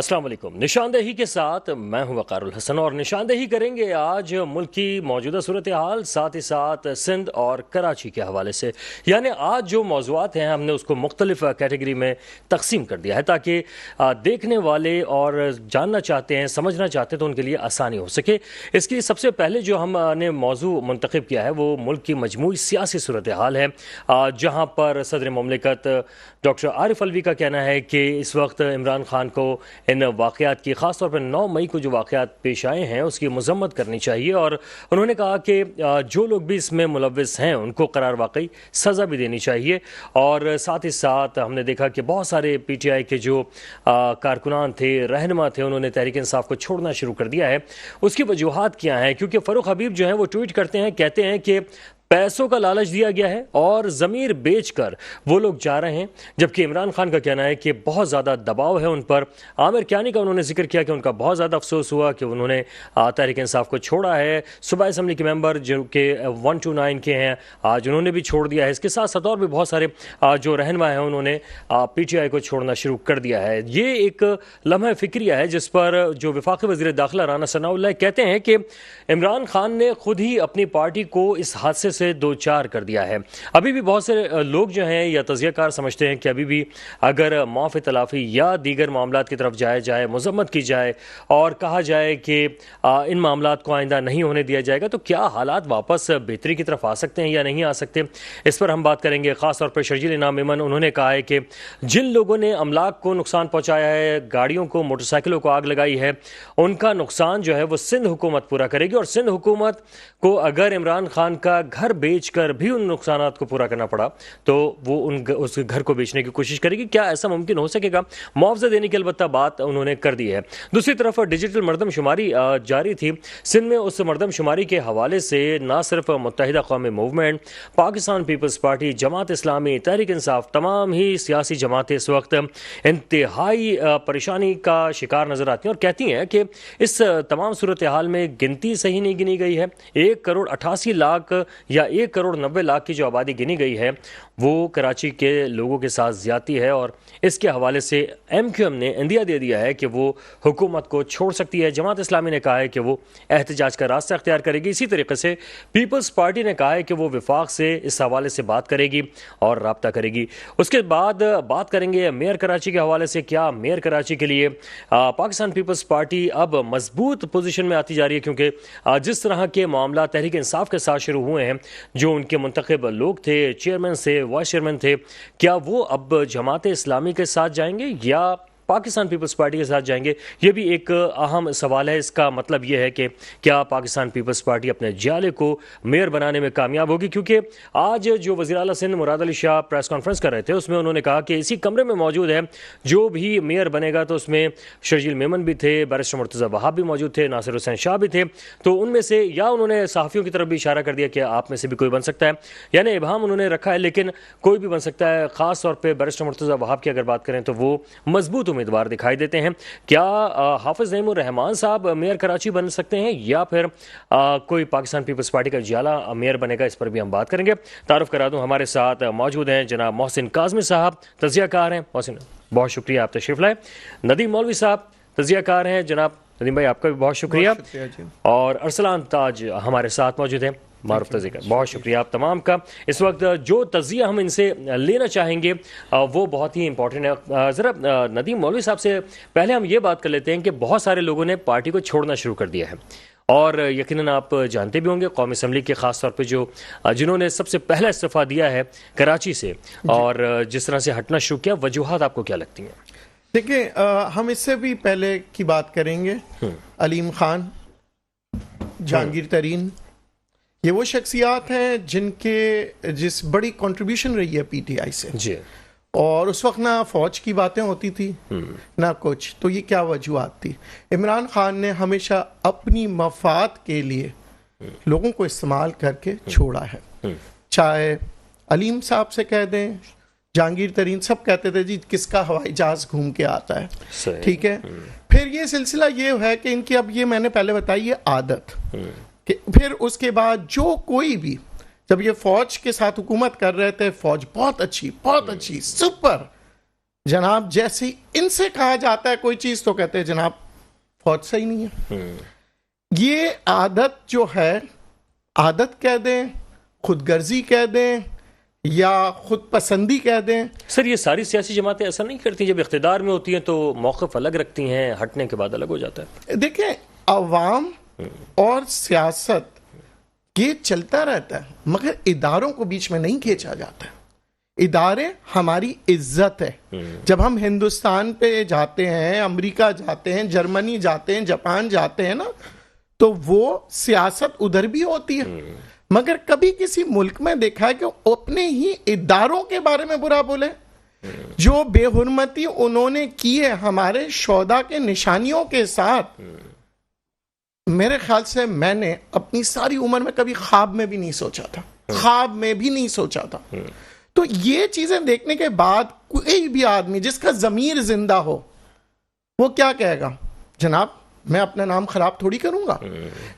السلام علیکم۔ نشاندہی کے ساتھ میں ہوں وقار الحسن اور نشاندہی کریں گے آج ملک کی موجودہ صورتحال، ساتھ ہی ساتھ سندھ اور کراچی کے حوالے سے۔ یعنی آج جو موضوعات ہیں ہم نے اس کو مختلف کیٹیگری میں تقسیم کر دیا ہے تاکہ دیکھنے والے اور جاننا چاہتے ہیں، سمجھنا چاہتے ہیں تو ان کے لیے آسانی ہو سکے۔ اس کی سب سے پہلے جو ہم نے موضوع منتخب کیا ہے وہ ملک کی مجموعی سیاسی صورتحال ہے، جہاں پر صدر مملکت ڈاکٹر عارف الوی کا کہنا ہے کہ اس وقت عمران خان کو ان واقعات کی، خاص طور پر 9 مئی کو جو واقعات پیش آئے ہیں اس کی مذمت کرنی چاہیے، اور انہوں نے کہا کہ جو لوگ بھی اس میں ملوث ہیں ان کو قرار واقعی سزا بھی دینی چاہیے۔ اور ساتھ ہی ساتھ ہم نے دیکھا کہ بہت سارے پی ٹی آئی کے جو کارکنان تھے، رہنما تھے، انہوں نے تحریک انصاف کو چھوڑنا شروع کر دیا ہے۔ اس کی وجوہات کیا ہیں؟ کیونکہ فاروق حبیب جو ہیں وہ ٹویٹ کرتے ہیں، کہتے ہیں کہ پیسوں کا لالچ دیا گیا ہے اور ضمیر بیچ کر وہ لوگ جا رہے ہیں، جبکہ عمران خان کا کہنا ہے کہ بہت زیادہ دباؤ ہے ان پر۔ عامر کیانی کا انہوں نے ذکر کیا کہ ان کا بہت زیادہ افسوس ہوا کہ انہوں نے تحریک انصاف کو چھوڑا ہے۔ صوبائی اسمبلی کے ممبر جو کہ 129 کے ہیں، آج انہوں نے بھی چھوڑ دیا ہے۔ اس کے ساتھ ساتھ اور بھی بہت سارے جو رہنما ہیں انہوں نے پی ٹی آئی کو چھوڑنا شروع کر دیا ہے۔ یہ ایک لمحہ فکریہ ہے جس پر جو وفاقی وزیر داخلہ رانا ثناء اللہ کہتے ہیں کہ عمران خان نے خود ہی اپنی پارٹی کو اس حادثے سے دو چار کر دیا ہے۔ ابھی بھی بہت سے لوگ جو ہیں یا تجزیہ کار سمجھتے ہیں کہ ابھی بھی اگر معاف تلافی یا دیگر معاملات کی طرف جایا جائے، مذمت کی جائے اور کہا جائے کہ ان معاملات کو آئندہ نہیں ہونے دیا جائے گا تو کیا حالات واپس بہتری کی طرف آ سکتے ہیں یا نہیں آ سکتے، اس پر ہم بات کریں گے۔ خاص طور پر شرجیل انعام ایمن، انہوں نے کہا ہے کہ جن لوگوں نے املاک کو نقصان پہنچایا ہے، گاڑیوں کو، موٹر سائیکلوں کو آگ لگائی ہے، ان کا نقصان جو ہے وہ سندھ حکومت پورا کرے گی، اور سندھ حکومت کو اگر عمران خان کا گھر بیچ کر بھی ان نقصانات کو پورا کرنا پڑا تو وہ اس گھر کو بیچنے کی کوشش کرے گی۔ کیا ایسا ممکن ہو سکے گا؟ معاوضہ دینے کی البتہ بات انہوں نے کر دی ہے۔ دوسری طرف ڈیجیٹل مردم شماری جاری تھی سندھ میں۔ اس مردم شماری کے حوالے سے نہ صرف متحدہ قومی movement, Pakistan Peoples party, Jamaat Islami, Tehreek Insaf, تمام ہی سیاسی جماعتیں اس وقت انتہائی پریشانی کا شکار نظر آتی ہیں اور کہتی ہیں کہ اس تمام صورتحال میں گنتی صحیح نہیں گنی گئی ہے۔ 1,88,00,000 یا 1,90,00,000 کی جو آبادی گنی گئی ہے وہ کراچی کے لوگوں کے ساتھ زیادتی ہے، اور اس کے حوالے سے ایم کیو ایم نے اندیا دے دیا ہے کہ وہ حکومت کو چھوڑ سکتی ہے۔ جماعت اسلامی نے کہا ہے کہ وہ احتجاج کا راستہ اختیار کرے گی۔ اسی طریقے سے پیپلز پارٹی نے کہا ہے کہ وہ وفاق سے اس حوالے سے بات کرے گی اور رابطہ کرے گی۔ اس کے بعد بات کریں گے میئر کراچی کے حوالے سے۔ کیا میئر کراچی کے لیے پاکستان پیپلز پارٹی اب مضبوط پوزیشن میں آتی جا رہی ہے؟ کیونکہ جس طرح کے معاملات تحریک انصاف کے ساتھ شروع ہوئے ہیں، جو ان کے منتخب لوگ تھے، چیئرمین تھے، وائس چیئرمین تھے، کیا وہ اب جماعت اسلامی کے ساتھ جائیں گے یا پاکستان پیپلز پارٹی کے ساتھ جائیں گے؟ یہ بھی ایک اہم سوال ہے۔ اس کا مطلب یہ ہے کہ کیا پاکستان پیپلز پارٹی اپنے جالے کو میئر بنانے میں کامیاب ہوگی؟ کیونکہ آج جو وزیر اعلیٰ سندھ مراد علی شاہ پریس کانفرنس کر رہے تھے، اس میں انہوں نے کہا کہ اسی کمرے میں موجود ہے جو بھی میئر بنے گا، تو اس میں شرجیل میمن بھی تھے، بیرسٹر مرتضی وہاب بھی موجود تھے، ناصر حسین شاہ بھی تھے، تو ان میں سے، یا انہوں نے صحافیوں کی طرف بھی اشارہ کر دیا کہ آپ میں سے بھی کوئی بن سکتا ہے، یعنی ابہام انہوں نے رکھا ہے لیکن کوئی بھی بن سکتا ہے۔ خاص طور پہ بیرسٹر مرتضی وہاب کی اگر بات کریں تو وہ مضبوط امیدوار دکھائی دیتے ہیں۔ کیا حافظ نعیم الرحمان صاحب میئر کراچی بن سکتے ہیں یا پھر کوئی پاکستان پیپلز پارٹی کا جیلا میئر بنے گا؟ اس پر بھی ہم بات کریں گے۔ تعارف کرا دوں، ہمارے ساتھ موجود ہیں جناب محسن کاظمی صاحب، تجزیہ کار ہیں۔ محسن، بہت شکریہ، آپ تشریف لائے۔ ندیم مولوی صاحب تجزیہ کار ہیں۔ جناب ندیم بھائی، آپ کا بھی بہت شکریہ جی۔ اور ارسلان تاج ہمارے ساتھ موجود ہیں، معروف تجزیہ کار۔ بہت شکریہ آپ تمام کا۔ اس وقت جو تجزیہ ہم ان سے لینا چاہیں گے وہ بہت ہی امپورٹنٹ ہے۔ ذرا ندیم مولوی صاحب سے پہلے ہم یہ بات کر لیتے ہیں کہ بہت سارے لوگوں نے پارٹی کو چھوڑنا شروع کر دیا ہے، اور یقیناً آپ جانتے بھی ہوں گے قومی اسمبلی کے خاص طور پہ جنہوں نے سب سے پہلا استعفیٰ دیا ہے کراچی سے اور جس طرح سے ہٹنا شروع کیا، وجوہات آپ کو کیا لگتی ہیں؟ دیکھیں، ہم اس سے بھی پہلے کی بات کریں گے۔ علیم خان، جہانگیر ترین، یہ وہ شخصیات ہیں جس بڑی کنٹریبیوشن رہی ہے پی ٹی آئی سے جی، اور اس وقت نہ فوج کی باتیں ہوتی تھی نہ کچھ، تو یہ کیا وجوہات تھی؟ عمران خان نے ہمیشہ اپنی مفاد کے لیے لوگوں کو استعمال کر کے چھوڑا ہے۔ چاہے علیم صاحب سے کہہ دیں، جہانگیر ترین، سب کہتے تھے جی کس کا ہوائی جہاز گھوم کے آتا ہے، ٹھیک ہے۔ پھر یہ سلسلہ یہ ہے کہ ان کی، اب یہ میں نے پہلے بتائی، یہ عادت، پھر اس کے بعد جو کوئی بھی، جب یہ فوج کے ساتھ حکومت کر رہے تھے، فوج بہت اچھی سپر، جناب جیسے ہی ان سے کہا جاتا ہے کوئی چیز تو کہتے ہیں جناب فوج صحیح نہیں ہے. یہ عادت جو ہے، عادت کہہ دیں، خود غرضی کہہ دیں یا خود پسندی کہہ دیں. سر یہ ساری سیاسی جماعتیں ایسا نہیں کرتی؟ جب اقتدار میں ہوتی ہیں تو موقف الگ رکھتی ہیں، ہٹنے کے بعد الگ ہو جاتا ہے. دیکھیں عوام اور سیاست یہ چلتا رہتا ہے، مگر اداروں کو بیچ میں نہیں کھینچا جاتا ہے. ادارے ہماری عزت ہے. جب ہم ہندوستان پہ جاتے ہیں، امریکہ جاتے ہیں، جرمنی جاتے ہیں، جاپان جاتے ہیں نا، تو وہ سیاست ادھر بھی ہوتی ہے. مگر کبھی کسی ملک میں دیکھا ہے کہ اپنے ہی اداروں کے بارے میں برا بولے؟ جو بے حرمتی انہوں نے کی ہے ہمارے شہداء کے نشانیوں کے ساتھ، میرے خیال سے میں نے اپنی ساری عمر میں کبھی خواب میں بھی نہیں سوچا تھا، خواب میں بھی نہیں سوچا تھا. تو یہ چیزیں دیکھنے کے بعد کوئی بھی آدمی جس کا ضمیر زندہ ہو وہ کیا کہے گا؟ جناب میں اپنا نام خراب تھوڑی کروں گا.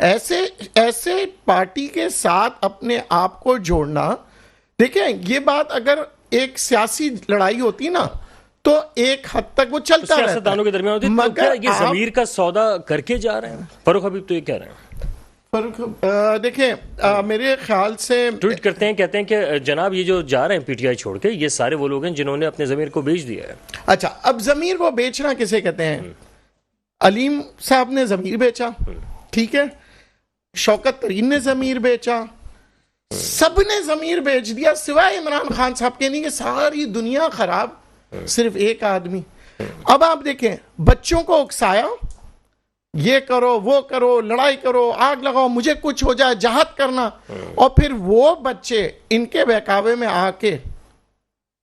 ایسے پارٹی کے ساتھ اپنے آپ کو جوڑنا، دیکھیں یہ بات اگر ایک سیاسی لڑائی ہوتی نا تو ایک حد تک وہ چلتا رہتا ہے، سیاستدانوں کے درمیان ہوتی ہے. تو کیا یہ ضمیر کا سودا کر کے جا رہے ہیں؟ فاروق حبیب تو یہ کہہ رہے ہیں. دیکھیں میرے خیال سے ٹویٹ کرتے ہیں، کہتے ہیں کہ جناب یہ جو جا رہے ہیں پی ٹی آئی چھوڑ کے، یہ سارے وہ لوگ ہیں جنہوں نے اپنے ضمیر کو بیچ دیا ہے. اچھا اب ضمیر کو بیچنا کسے کہتے ہیں؟ علیم صاحب نے ضمیر بیچا، ٹھیک ہے، شوکت ترین نے ضمیر بیچا، سب نے ضمیر بیچ دیا سوائے عمران خان صاحب کے. نہیں کہ ساری دنیا خراب، صرف ایک آدمی. اب آپ دیکھیں بچوں کو اکسایا، یہ کرو وہ کرو، لڑائی کرو، آگ لگاؤ، مجھے کچھ ہو جائے، جہاد کرنا. اور پھر وہ بچے ان کے بہکاوے میں آ کے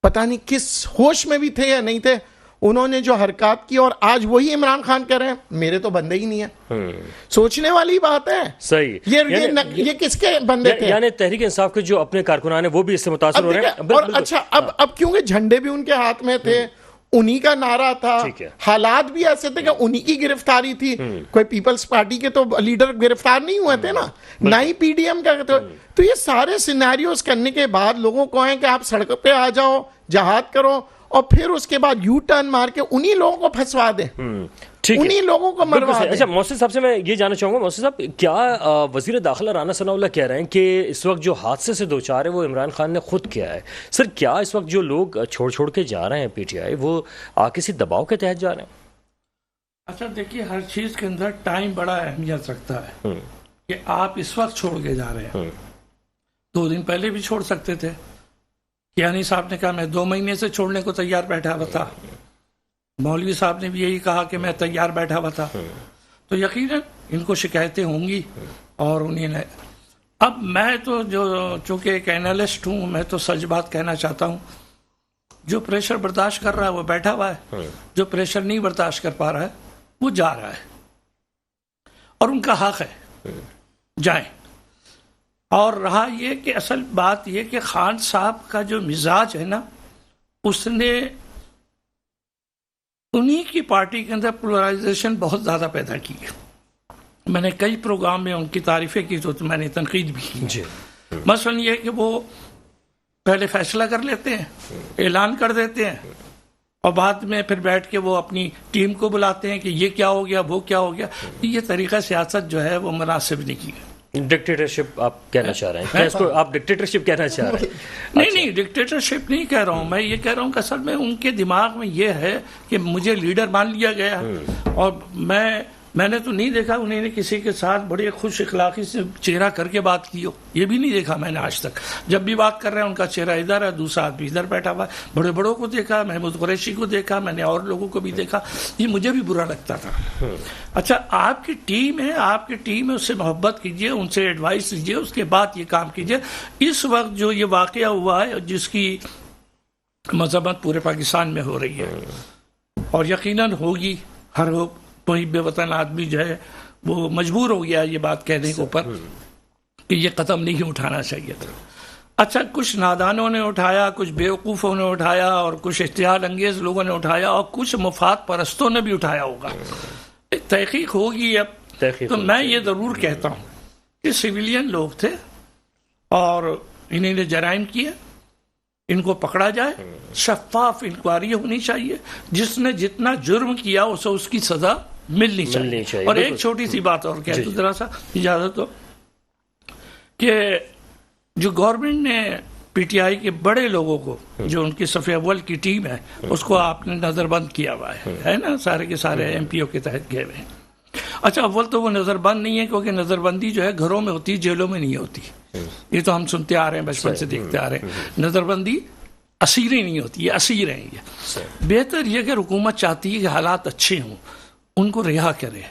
پتہ نہیں کس ہوش میں بھی تھے یا نہیں تھے، انہوں نے جو حرکات کی، اور آج وہی عمران خان کہہ رہے ہیں میرے تو بندے ہی نہیں ہیں. سوچنے والی بات ہے. صحیح. یہ کس کے بندے تھے؟ یعنی تحریک انصاف کے جو اپنے کارکنان ہیں وہ بھی اس سے متاثر ہو رہے ہیں. اور اچھا اب کیونکہ جھنڈے بھی ان کے ہاتھ میں تھے، انہی کا نعرہ تھا، حالات بھی ایسے تھے کہ انہی کی گرفتاری تھی. کوئی پیپلز پارٹی کے تو لیڈر گرفتار نہیں ہوئے تھے نا، نہ ہی پی ڈی ایم کا. تو یہ سارے سینیریوز کرنے کے بعد لوگوں کو ہیں کہ آپ سڑک پہ آ جاؤ، جہاد کرو، اور پھر اس کے بعد یو ٹرن مار کے انہی لوگوں کو پھنسوا دیں، انہی لوگوں کو مروا دیں. اچھا محسن صاحب سے میں یہ جاننا چاہوں گا، محسن صاحب کیا وزیر داخلہ رانا ثناء اللہ کہہ رہے ہیں کہ اس وقت جو حادثے سے دوچار ہے وہ عمران خان نے خود کیا ہے؟ سر کیا اس وقت جو لوگ چھوڑ کے جا رہے ہیں پی ٹی آئی، وہ کسی دباؤ کے تحت جا رہے ہیں؟ اچھا دیکھیے، ہر چیز کے اندر ٹائم بڑا اہمیت رکھتا ہے کہ آپ اس وقت چھوڑ کے جا رہے ہیں. 2 دن پہلے بھی چھوڑ سکتے تھے. کیانی صاحب نے کہا میں 2 مہینے سے چھوڑنے کو تیار بیٹھا ہوا تھا. مولوی صاحب نے بھی یہی کہا کہ میں تیار بیٹھا ہوا تھا. تو یقیناً ان کو شکایتیں ہوں گی. اور انہیں اب میں تو چونکہ ایک اینالسٹ ہوں، میں تو سچ بات کہنا چاہتا ہوں. جو پریشر برداشت کر رہا ہے وہ بیٹھا ہوا ہے، جو پریشر نہیں برداشت کر پا رہا ہے وہ جا رہا ہے، اور ان کا حق ہے جائیں. اور رہا یہ کہ اصل بات یہ کہ خان صاحب کا جو مزاج ہے نا، اس نے انہی کی پارٹی کے اندر پولرائزیشن بہت زیادہ پیدا کی ہے. میں نے کئی پروگرام میں ان کی تعریفیں کی تو میں نے تنقید بھی کی. جی. مثلاً یہ کہ وہ پہلے فیصلہ کر لیتے ہیں، اعلان کر دیتے ہیں، اور بعد میں پھر بیٹھ کے وہ اپنی ٹیم کو بلاتے ہیں کہ یہ کیا ہو گیا، وہ کیا ہو گیا. یہ طریقہ سیاست جو ہے وہ مناسب نہیں کی ہے. ڈکٹیٹرشپ آپ کہنا چاہ رہے ہیں؟ کیا اس کو آپ ڈکٹیٹرشپ کہنا چاہ رہے ہیں؟ نہیں ڈکٹیٹرشپ نہیں کہہ رہا ہوں میں. یہ کہہ رہا ہوں کہ اصل میں ان کے دماغ میں یہ ہے کہ مجھے لیڈر مان لیا گیا، اور میں نے تو نہیں دیکھا انہیں نے کسی کے ساتھ بڑے خوش اخلاقی سے چہرہ کر کے بات کی ہو. یہ بھی نہیں دیکھا میں نے آج تک. جب بھی بات کر رہے ہیں ان کا چہرہ ادھر ہے، دوسرا آدمی ادھر بیٹھا ہوا ہے. بڑے بڑوں کو دیکھا، محمود قریشی کو دیکھا، میں نے اور لوگوں کو بھی دیکھا. یہ مجھے بھی برا لگتا تھا. اچھا آپ کی ٹیم ہے، آپ کی ٹیم ہے، اس سے محبت کیجئے، ان سے ایڈوائس لیجئے، اس کے بعد یہ کام کیجئے. اس وقت جو یہ واقعہ ہوا ہے جس کی مذمت پورے پاکستان میں ہو رہی ہے، اور یقیناً ہوگی، ہر محب وطن آدمی جو ہے وہ مجبور ہو گیا یہ بات کہنے کے اوپر کہ یہ قدم نہیں اٹھانا چاہیے تھا. اچھا کچھ نادانوں نے اٹھایا، کچھ بیوقوفوں نے اٹھایا، اور کچھ اشتعال انگیز لوگوں نے اٹھایا، اور کچھ مفاد پرستوں نے بھی اٹھایا ہوگا. تحقیق ہوگی اب. تو میں یہ ضرور کہتا ہوں کہ سویلین لوگ تھے اور انہیں نے جرائم کیے. ان کو پکڑا جائے, شفاف انکوائری ہونی چاہیے, جس نے جتنا جرم کیا اسے اس کی سزا ملنی چاہیے. اور ایک چھوٹی سی بات اور کہہ دوں ذرا سا, اجازت ہو, کہ جو گورنمنٹ نے پی ٹی آئی کے بڑے لوگوں کو, جو ان کی صف اول کی ٹیم ہے, اس کو آپ نے نظر بند کیا ہوا ہے نا, سارے کے سارے ایم پی او کے تحت گئے ہوئے ہیں. اچھا, اول تو وہ نظر بند نہیں ہے, کیونکہ نظر بندی جو ہے گھروں میں ہوتی ہے, جیلوں میں نہیں ہوتی. یہ تو ہم سنتے آ رہے ہیں, بچپن سے دیکھتے آ رہے ہیں. نظر بندی اسیریں نہیں ہوتی, یہ اسیر ہیں. یہ بہتر یہ کہ حکومت چاہتی ہے کہ حالات اچھے ہوں, ان کو رہا کرے.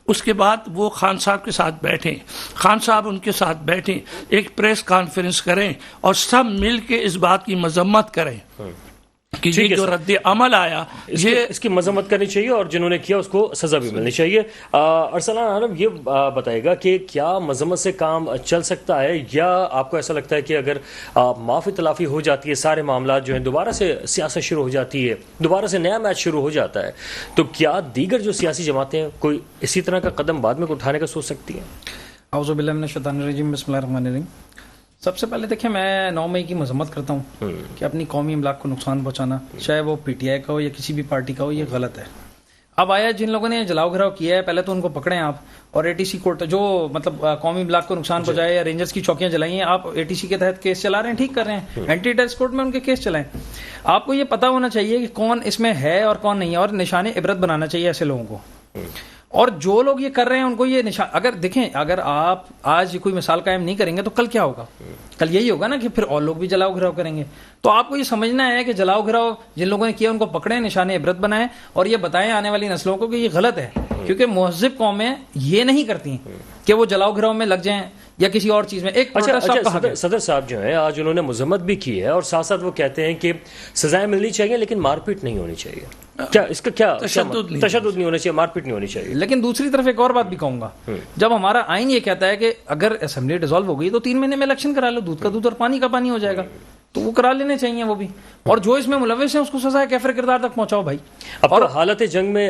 اس کے بعد وہ خان صاحب کے ساتھ بیٹھیں, خان صاحب ان کے ساتھ بیٹھیں, ایک پریس کانفرنس کریں اور سب مل کے اس بات کی مذمت کریں کہ یہ جو رد عمل آیا, یہ اس کی مذمت کرنی چاہیے اور جنہوں نے کیا اس کو سزا بھی ملنی چاہیے. ارسلان عالم یہ بتائے گا کہ کیا مذمت سے کام چل سکتا ہے, یا آپ کو ایسا لگتا ہے کہ اگر معافی تلافی ہو جاتی ہے, سارے معاملات جو ہیں دوبارہ سے سیاست شروع ہو جاتی ہے, دوبارہ سے نیا میچ شروع ہو جاتا ہے, تو کیا دیگر جو سیاسی جماعتیں ہیں کوئی اسی طرح کا قدم بعد میں اٹھانے کا سوچ سکتی ہیں؟ اعوذ باللہ من الشیطان الرجیم, بسم اللہ الرحمن الرحیم. سب سے پہلے دیکھیں, میں 9 مئی کی مذمت کرتا ہوں کہ اپنی قومی املاک کو نقصان پہنچانا, چاہے وہ پی ٹی آئی کا ہو یا کسی بھی پارٹی کا ہو, یہ غلط ہے. اب آیا جن لوگوں نے جلاؤ گھراؤ کیا ہے, پہلے تو ان کو پکڑیں آپ, اور اے ٹی سی کورٹ جو مطلب قومی املاک کو نقصان پہنچائے یا رینجرز کی چوکیاں جلائی ہیں, آپ اے ٹی سی کے تحت کیس چلا رہے ہیں, ٹھیک کر رہے ہیں, اینٹی ٹیررسٹ کورٹ میں ان کے کیس چلائیں. آپ کو یہ پتا ہونا چاہیے کہ کون اس میں ہے اور کون نہیں ہے, اور نشان عبرت بنانا چاہیے ایسے لوگوں کو. اور جو لوگ یہ کر رہے ہیں ان کو یہ نشان, اگر دیکھیں, اگر آپ آج کوئی مثال قائم نہیں کریں گے تو کل کیا ہوگا؟ کل یہی ہوگا نا کہ پھر اور لوگ بھی جلاؤ گھراؤ کریں گے. تو آپ کو یہ سمجھنا ہے کہ جلاؤ گھراؤ جن لوگوں نے کیا ان کو پکڑیں, نشان عبرت بنائیں, اور یہ بتائیں آنے والی نسلوں کو کہ یہ غلط ہے, کیونکہ مہذب قومیں یہ نہیں کرتی کہ وہ جلاؤ گھراؤ میں لگ جائیں یا کسی اور چیز میں. ایک صدر صاحب جو ہیں آج انہوں نے مذمت بھی کی ہے, اور ساتھ ساتھ وہ کہتے ہیں کہ سزائیں ملنی چاہیے لیکن مار پیٹ نہیں ہونی چاہیے. کیا اس کا کیا تشدد نہیں ہونا چاہیے, مار پیٹ نہیں ہونی چاہیے. لیکن دوسری طرف ایک اور بات بھی کہوں گا, جب ہمارا آئین یہ کہتا ہے کہ اگر اسمبلی ڈیزالو ہو گئی تو 3 مہینے میں الیکشن کرا لو, دودھ کا دودھ اور پانی کا پانی ہو جائے گا, تو وہ کرا لینے چاہیے وہ بھی, اور جو اس میں ملوث ہیں اس کو سزا کیفر کردار تک پہنچاؤ بھائی. اب اور حالت جنگ میں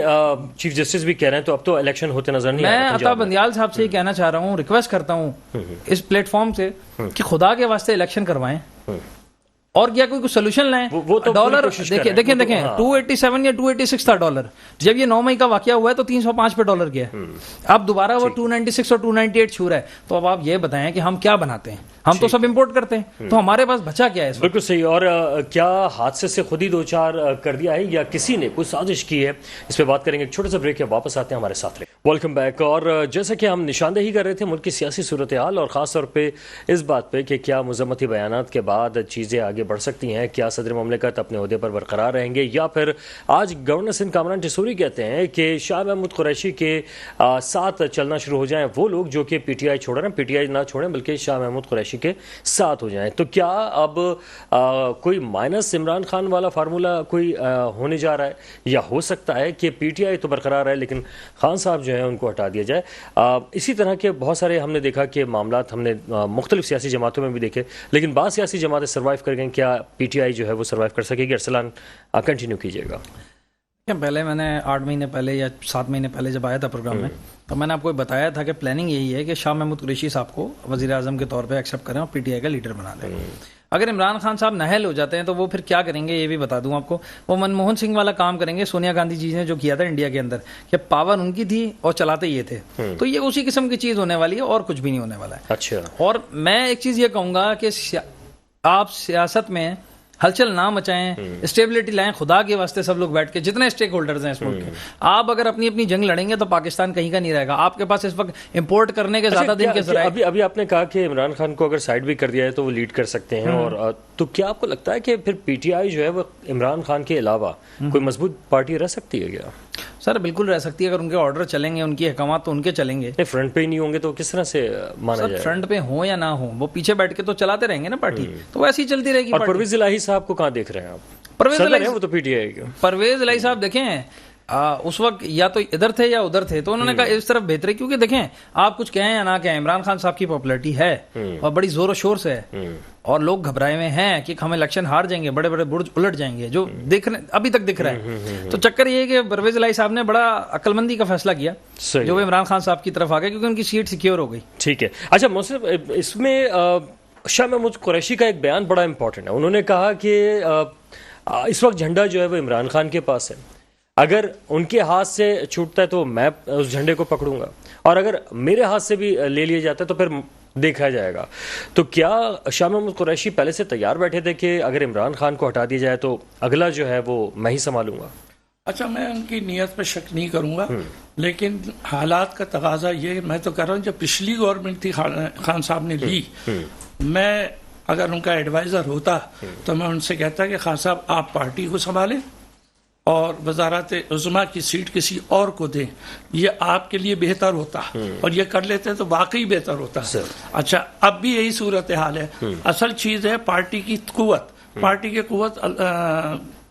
چیف جسٹس بھی کہہ رہے ہیں, تو اب تو الیکشن ہوتے نظر نہیں آ رہے. میں عطا بندیال صاحب سے یہ کہنا چاہ رہا ہوں, ریکویسٹ کرتا ہوں اس پلیٹ فارم سے کہ خدا کے واسطے الیکشن کروائیں, اور کیا کوئی سولوشن لائیں. ڈالر دیکھیں 287 یا 286 تھا ڈالر جب یہ 9 مئی کا واقعہ ہوا ہے, تو 305 پہ ڈالر گیا ہے, اب دوبارہ وہ 296 اور 298 چھو رہا ہے. تو اب آپ یہ بتائیں کہ ہم کیا بناتے ہیں, ہم تو سب امپورٹ کرتے ہیں, تو ہمارے پاس بچا کیا ہے؟ بالکل صحیح. اور کیا حادثے سے خود ہی دو چار کر دیا ہے یا کسی نے کوئی سازش کی ہے, اس پہ بات کریں گے. ایک چھوٹا سا بریک ہے, واپس آتے ہیں, ہمارے ساتھ رہیں. Welcome back. اور جیسا کہ ہم نشاندہی کر رہے تھے ملک کی سیاسی صورتحال, اور خاص طور پہ اس بات پہ کہ کیا مذمتی بیانات کے بعد چیزیں آگے بڑھ سکتی ہیں, کیا صدر مملکت اپنے عہدے پر برقرار رہیں گے, یا پھر آج گورنر سندھ کامران ٹیسوری کہتے ہیں کہ شاہ محمود قریشی کے ساتھ چلنا شروع ہو جائیں وہ لوگ جو کہ پی ٹی آئی چھوڑ رہے ہیں, پی ٹی آئی نہ چھوڑیں بلکہ شاہ محمود قریشی کے ساتھ ہو جائیں. تو کیا اب کوئی مائنس عمران خان والا فارمولا کوئی ہونے جا رہا ہے, یا ہو سکتا ہے کہ پی ٹی آئی تو برقرار ہے لیکن خان صاحب جو ہیں ان کو ہٹا دیا جائے؟ اسی طرح کے بہت سارے ہم نے دیکھا کہ معاملات ہم نے مختلف سیاسی جماعتوں میں بھی دیکھے, لیکن بعض سیاسی جماعتیں سروائیو کر گئیں. کیا پی ٹی آئی جو ہے وہ سروائیو کر سکے گی؟ ارسلان کنٹینیو کیجیے گا. پہلے میں نے 8 مہینے پہلے یا 7 مہینے پہلے جب آیا تھا پروگرام میں, تو میں نے آپ کو بتایا تھا کہ پلاننگ یہی ہے کہ شاہ محمود قریشی صاحب کو وزیر اعظم کے طور پہ ایکسیپٹ کریں اور پی ٹی آئی کا لیڈر بنا دیں. اگر عمران خان صاحب نااہل ہو جاتے ہیں تو وہ پھر کیا کریں گے یہ بھی بتا دوں آپ کو. وہ منموہن سنگھ والا کام کریں گے, سونیا گاندھی جی نے جو کیا تھا انڈیا کے اندر, کہ پاور ان کی تھی اور چلاتے یہ تھے. تو یہ اسی قسم کی چیز ہونے والی ہے اور کچھ بھی نہیں ہونے والا ہے. اچھا. اور میں ایک چیز یہ کہوں گا کہ آپ سیاست میں ہلچل نہ مچائیں, اسٹیبلٹی لائیں خدا کے واسطے. سب لوگ بیٹھ کے جتنے اسٹیک ہولڈرز ہیں اس ملک کے, آپ اگر اپنی اپنی جنگ لڑیں گے تو پاکستان کہیں کا نہیں رہے گا. آپ کے پاس اس وقت امپورٹ کرنے کے زیادہ دن کے ذرائع. ابھی آپ نے کہا کہ عمران خان کو اگر سائڈ بھی کر دیا ہے تو وہ لیڈ کر سکتے ہیں, اور تو کیا آپ کو لگتا ہے کہ پھر پی ٹی آئی جو ہے وہ عمران خان کے علاوہ کوئی مضبوط پارٹی رہ سکتی ہے کیا؟ سر بالکل رہ سکتی ہے, اگر ان کے آرڈر چلیں گے, ان کی احکامات تو ان کے چلیں گے. فرنٹ پہ ہی نہیں ہوں گے تو کس طرح سے مانا جائے؟ فرنٹ پہ ہوں یا نہ ہوں, وہ پیچھے بیٹھ کے تو چلاتے رہیں گے نا پارٹی, تو ویسے ہی چلتی رہے گی. اور پرویز الہی صاحب کو کہاں دیکھ رہے ہیں آپ؟ پرویز الہی صاحب دیکھیں اس وقت یا تو ادھر تھے یا ادھر تھے, تو انہوں نے کہا اس طرف بہتر ہے, کیونکہ دیکھیں آپ کچھ کہیں یا نہ کہیں, عمران خان صاحب کی پاپولرٹی ہے اور بڑی زور و شور سے ہے, اور لوگ گھبرائے ہوئے ہیں کہ ہم الیکشن ہار جائیں گے, بڑے بڑے برج الٹ جائیں گے, جو ابھی تک دکھ رہا ہے. تو چکر یہ ہے کہ پرویز الہی صاحب نے بڑا عقل مندی کا فیصلہ کیا جو وہ عمران خان صاحب کی طرف آ گئے, کیونکہ ان کی سیٹ سیکیور ہو گئی. ٹھیک ہے. اچھا محسن, اس میں شاہ محمود قریشی کا ایک بیان بڑا امپورٹنٹ ہے. انہوں نے کہا کہ اس وقت جھنڈا جو ہے وہ عمران خان کے پاس ہے, اگر ان کے ہاتھ سے چھوٹتا ہے تو میں اس جھنڈے کو پکڑوں گا, اور اگر میرے ہاتھ سے بھی لے لیا جاتا ہے تو پھر دیکھا جائے گا. تو کیا شاہ محمود قریشی پہلے سے تیار بیٹھے تھے کہ اگر عمران خان کو ہٹا دیا جائے تو اگلا جو ہے وہ میں ہی سنبھالوں گا؟ اچھا, میں ان کی نیت پہ شک نہیں کروں گا, لیکن حالات کا تقاضا یہ, میں تو کہہ رہا ہوں جب پچھلی گورنمنٹ تھی خان صاحب نے لی, میں اگر ان کا ایڈوائزر ہوتا تو میں ان سے کہتا کہ خان صاحب آپ پارٹی کو سنبھالیں اور وزارت عظمیٰ کی سیٹ کسی اور کو دیں, یہ آپ کے لیے بہتر ہوتا, اور یہ کر لیتے تو واقعی بہتر ہوتا. اچھا, اب بھی یہی صورتحال ہے. اصل چیز ہے پارٹی کی قوت, پارٹی کی قوت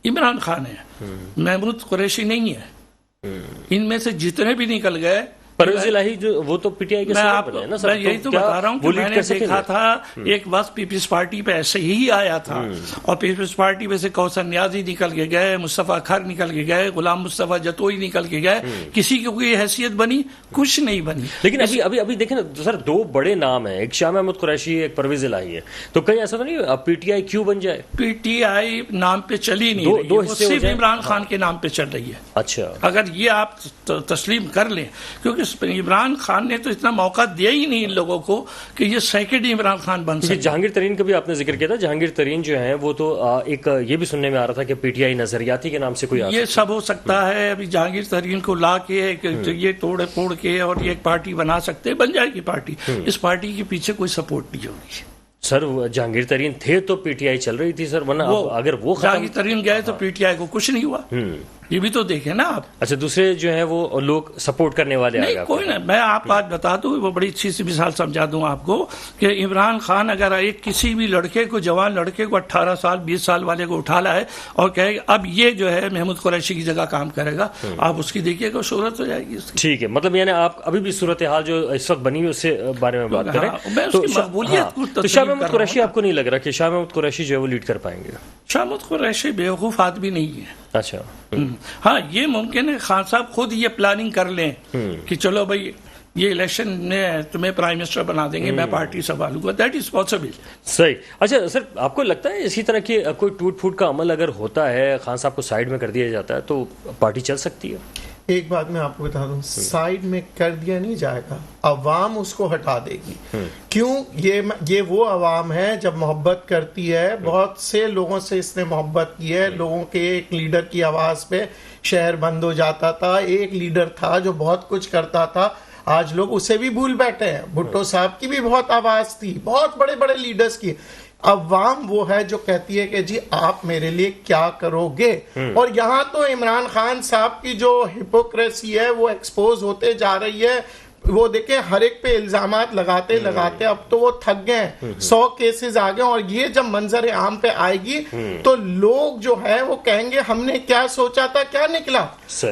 عمران خان ہے, محمود قریشی نہیں ہے. ان میں سے جتنے بھی نکل گئے, پرویز الہی جو وہ تو پی ٹی آئی کے ساتھ بنے نا سر, میں یہی تو بتا رہا ہوں کہ میں نے دیکھا تھا ایک وقت پیپلز پارٹی پہ ایسے ہی آیا تھا, اور پیپلز پارٹی پہ سے کوثر نیازی نکل کے گئے, مصطفیٰ کھر نکل کے گئے, غلام مصطفیٰ جتوئی نکل کے گئے, کسی کی کوئی حیثیت بنی کچھ نہیں بنی. لیکن ابھی دیکھیں نا سر, دو بڑے نام ہیں, ایک شاہ محمود قریشی ایک پرویز الہی ہے, تو کہیں ایسا تو نہیں اب پی ٹی آئی کیوں بن جائے؟ پی ٹی آئی نام پہ چلی نہیں رہی, وہ صرف عمران خان کے نام پہ چل رہی ہے. اچھا, اگر یہ آپ تسلیم کر لیں, کیونکہ عمران خان نے تو اتنا موقع دیا ہی نہیں ان لوگوں کو کہ یہ سیکنڈ عمران خان بن سکے. جہانگیر ترین کا بھی آپ نے ذکر کیا تھا, جہانگیر ترین جو ہیں وہ تو ایک یہ بھی سننے میں آ رہا تھا کہ پی ٹی آئی نظریاتی کے نام سے کوئی یہ سب ہو سکتا ہے. ابھی جہانگیر ترین کو لا کے یہ توڑ پھوڑ کے اور یہ ایک پارٹی بنا سکتے, بن جائے گی پارٹی. اس پارٹی کے پیچھے کوئی سپورٹ نہیں ہوگی. سر جہانگیر ترین تھے تو پی ٹی آئی چل رہی تھی سر, ورنہ اگر وہ جہانگیر ترین گئے تو پی ٹی آئی کو کچھ نہیں ہوا. یہ بھی تو دیکھیں نا آپ. اچھا, دوسرے جو ہیں وہ لوگ سپورٹ کرنے والے نہیں, کوئی نہیں. میں آپ بات بتا دوں, وہ بڑی اچھی سی مثال سمجھا دوں آپ کو کہ عمران خان اگر ایک کسی بھی لڑکے کو, جوان لڑکے کو 18 سال 20 سال والے کو اٹھا لائے اور کہے اب یہ جو ہے محمود قریشی کی جگہ کام کرے گا, آپ اس کی دیکھیے گا شہرت ہو جائے گی اس کی. ٹھیک ہے, مطلب یعنی آپ ابھی بھی صورتحال جو اس وقت بنی ہوئی اس سے بارے میں بات کریں تو شاہ محمود قریشی آپ کو نہیں لگ رہا کہ شاہ محمود قریشی جو ہے وہ لیڈ کر پائیں گے؟ شاہ محمود قریشی بیوقوف آدمی نہیں ہے. اچھا, ہاں یہ ممکن ہے خان صاحب خود یہ پلاننگ کر لیں کہ چلو بھائی یہ الیکشن میں تمہیں پرائم منسٹر بنا دیں گے, میں پارٹی سنبھالوں گا. That is possible. صحیح. اچھا سر, آپ کو لگتا ہے اسی طرح کی کوئی ٹوٹ پھوٹ کا عمل اگر ہوتا ہے, خان صاحب کو سائڈ میں کر دیا جاتا ہے تو پارٹی چل سکتی ہے؟ ایک بات میں آپ کو بتا دوں, سائڈ میں کر دیا نہیں جائے گا, عوام اس کو ہٹا دے گی. کیوں؟ یہ وہ عوام ہے جب محبت کرتی ہے, بہت سے لوگوں سے اس نے محبت کی ہے. لوگوں کے ایک لیڈر کی آواز پہ شہر بند ہو جاتا تھا, ایک لیڈر تھا جو بہت کچھ کرتا تھا, آج لوگ اسے بھی بھول بیٹھے ہیں. بھٹو صاحب کی بھی بہت آواز تھی, بہت بڑے بڑے لیڈرز کی. عوام وہ ہے جو کہتی ہے کہ جی آپ میرے لیے کیا کرو گے. اور یہاں تو عمران خان صاحب کی جو ہپوکریسی ہے وہ ایکسپوز ہوتے جا رہی ہے. وہ دیکھیں ہر ایک پہ الزامات لگاتے لگاتے اب تو وہ تھک گئے ہیں, 100 کیسز آ گئے. اور یہ جب منظر عام پہ آئے گی تو لوگ جو ہے وہ کہیں گے ہم نے کیا سوچا تھا, کیا نکلا.